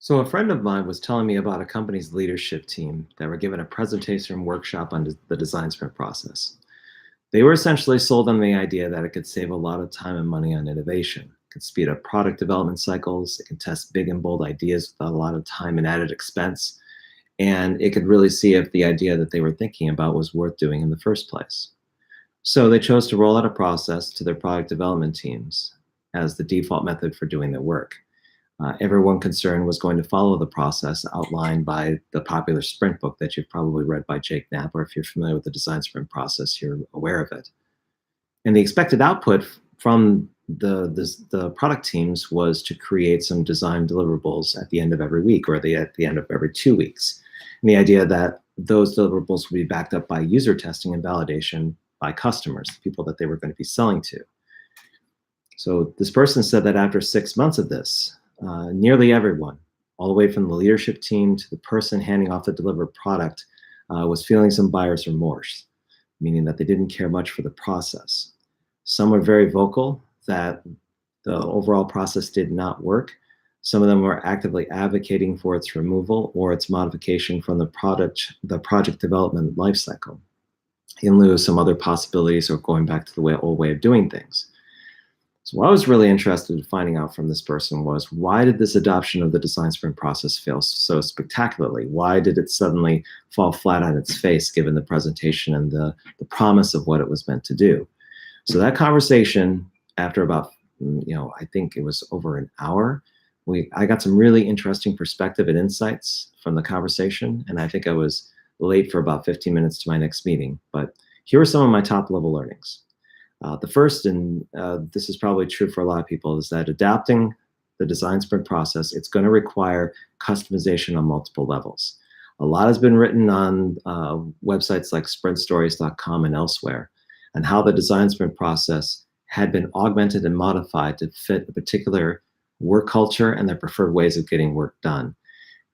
So a friend of mine was telling me about a company's leadership team that were given a presentation workshop on the design sprint process. They were essentially sold on the idea that it could save a lot of time and money on innovation. It could speed up product development cycles. It can test big and bold ideas without a lot of time and added expense. And it could really see if the idea that they were thinking about was worth doing in the first place. So they chose to roll out a process to their product development teams as the default method for doing their work. Everyone concerned was going to follow the process outlined by the popular sprint book that you've probably read by Jake Knapp, or if you're familiar with the design sprint process, you're aware of it. And the expected output from the product teams was to create some design deliverables at the end of every week, or at the end of every 2 weeks. And the idea that those deliverables would be backed up by user testing and validation by customers, the people that they were going to be selling to. So this person said that after 6 months of this, nearly everyone, all the way from the leadership team to the person handing off the delivered product, was feeling some buyer's remorse, meaning that they didn't care much for the process. Some were very vocal that the overall process did not work. Some of them were actively advocating for its removal or its modification from the project development lifecycle, in lieu of some other possibilities or going back to the old way of doing things. So what I was really interested in finding out from this person was, why did this adoption of the design sprint process fail so spectacularly? Why did it suddenly fall flat on its face given the presentation and the promise of what it was meant to do? So that conversation, after about, I think it was over an hour, I got some really interesting perspective and insights from the conversation, and I think I was late for about 15 minutes to my next meeting. But here are some of my top level learnings. The first, and this is probably true for a lot of people, is that adapting the design sprint process, it's going to require customization on multiple levels. A lot has been written on websites like sprintstories.com and elsewhere, and how the design sprint process had been augmented and modified to fit a particular work culture and their preferred ways of getting work done.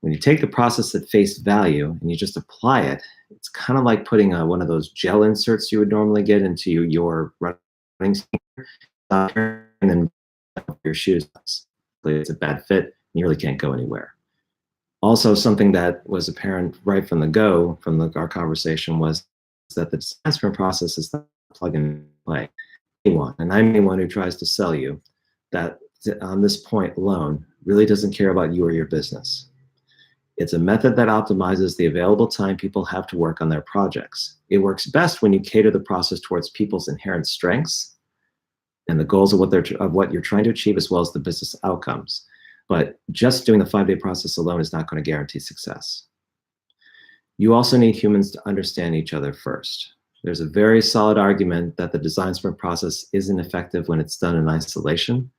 When you take the process at face value and you just apply it, it's kind of like putting one of those gel inserts you would normally get into your running sneaker, and then your shoes. It's a bad fit. You really can't go anywhere. Also, something that was apparent right from the go, from our conversation, was that the design sprint process is not plug and play. Anyone, and I'm anyone who tries to sell you, that on this point alone really doesn't care about you or your business. It's a method that optimizes the available time people have to work on their projects. It works best when you cater the process towards people's inherent strengths and the goals of what you're trying to achieve, as well as the business outcomes. But just doing the 5-day process alone is not going to guarantee success. You also need humans to understand each other first. There's a very solid argument that the design sprint process isn't effective when it's done in isolation.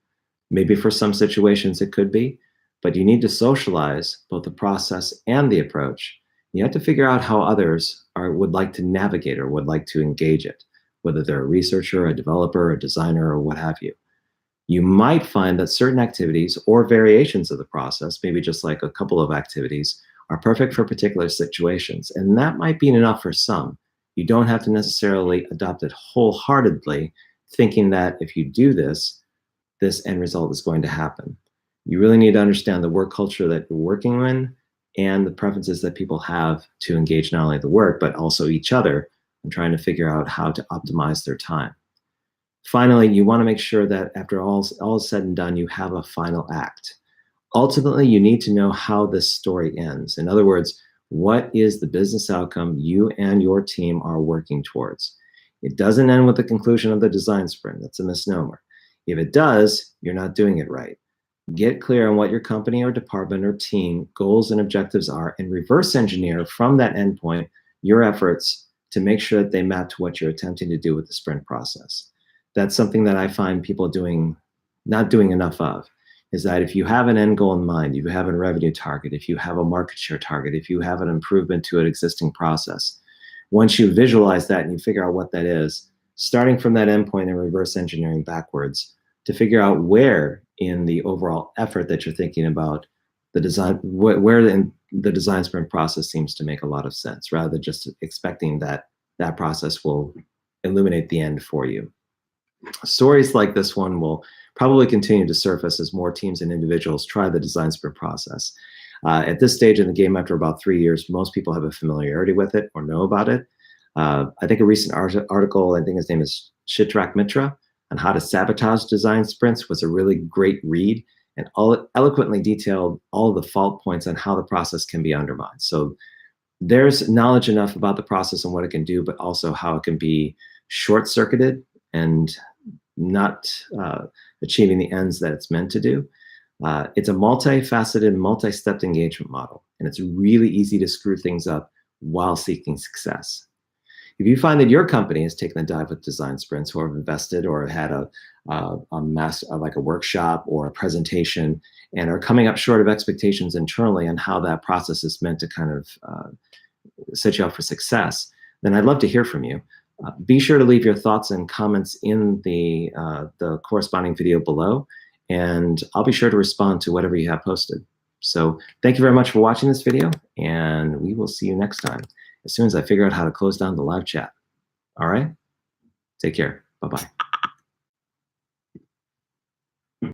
Maybe for some situations it could be, but you need to socialize both the process and the approach. You have to figure out how others would like to navigate or would like to engage it, whether they're a researcher, a developer, a designer, or what have you. You might find that certain activities or variations of the process, maybe just like a couple of activities, are perfect for particular situations, and that might be enough for some. You don't have to necessarily adopt it wholeheartedly, thinking that if you do this, this end result is going to happen. You really need to understand the work culture that you're working in and the preferences that people have to engage not only the work, but also each other, and trying to figure out how to optimize their time. Finally, you want to make sure that after all is said and done, you have a final act. Ultimately, you need to know how this story ends. In other words, what is the business outcome you and your team are working towards? It doesn't end with the conclusion of the design sprint. That's a misnomer. If it does, you're not doing it right. Get clear on what your company or department or team goals and objectives are, and reverse engineer from that endpoint your efforts to make sure that they map to what you're attempting to do with the sprint process. That's something that I find people not doing enough of, is that if you have an end goal in mind, if you have a revenue target, if you have a market share target, if you have an improvement to an existing process, once you visualize that and you figure out what that is, starting from that endpoint and reverse engineering backwards to figure out where in the overall effort that you're thinking about the design, where in the design sprint process seems to make a lot of sense, rather than just expecting that that process will illuminate the end for you. Stories like this one will probably continue to surface as more teams and individuals try the design sprint process. At this stage in the game, after about 3 years, most people have a familiarity with it or know about it. I think a recent article, I think his name is Chitrak Mitra, on how to sabotage design sprints was a really great read, and eloquently detailed all of the fault points on how the process can be undermined. So there's knowledge enough about the process and what it can do, but also how it can be short-circuited and not achieving the ends that it's meant to do. It's a multifaceted, multi-stepped engagement model, and it's really easy to screw things up while seeking success. If you find that your company has taken a dive with design sprints, or have invested or had like a workshop or a presentation, and are coming up short of expectations internally on how that process is meant to kind of set you up for success, then I'd love to hear from you. Be sure to leave your thoughts and comments in the corresponding video below, and I'll be sure to respond to whatever you have posted. So thank you very much for watching this video, and we will see you next time as soon as I figure out how to close down the live chat. All right? Take care. Bye-bye.